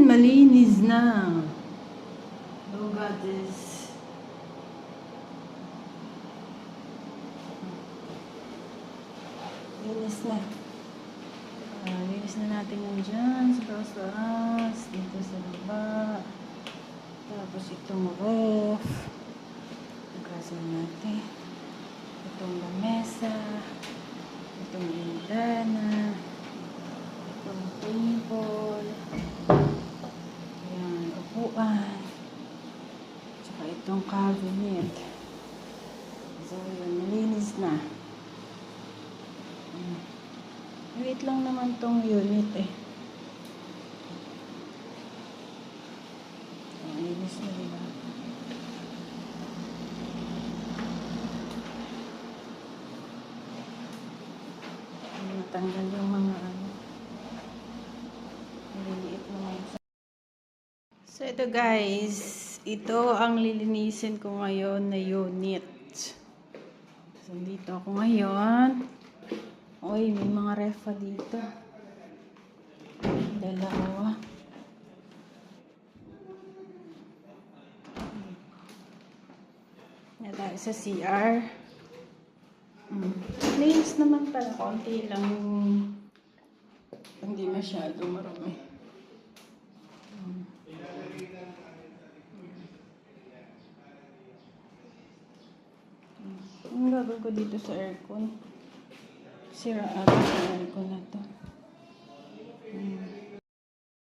malinis na. Look at this. Linis na. Linis na natin yung dyan sa taas, dito sa baba. Tapos itong ref. Hugasan natin. Itong lamesa. Itong bintana. Itong table. Ayan, upuan. Tsaka itong cabinet. So, yun, malinis na. Wait lang naman tong unit eh. Malinis na diba? Natanggal yung mga maliliit naman. So ito guys, ito ang lilinisin ko ngayon na unit. So dito ako ngayon. Uy, may mga refa dito. Dalawa. Nada sa CR. Linis naman pala. Konti lang. Hindi masyado marami. Ang gagawin ko dito sa aircon. Sira ata sa aircon na to.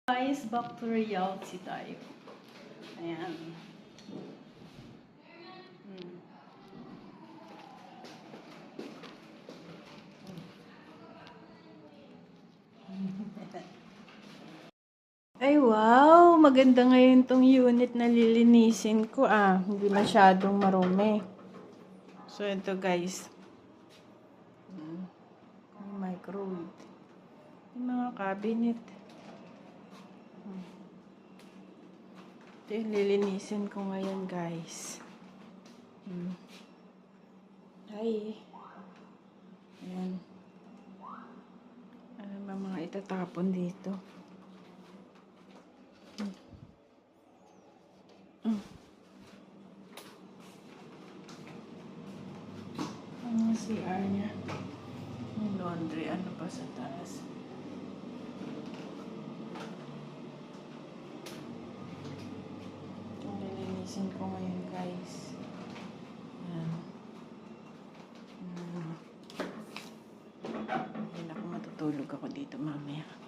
Guys, back to reality tayo. Ayan. Ay wow, maganda ngayon tong unit na lilinisin ko Hindi masyadong marumi. So ito guys. May microwave. Yung mga cabinet. Ito yung lilinisin ko ngayon guys. Hi. Ayan. Ano ba mga itatapon dito? Ang CR niya. Yung laundry, ano pa sa taas. Ang lilinisin ko ngayon guys. Ayan. Hindi na ako matutulog ako dito mamaya.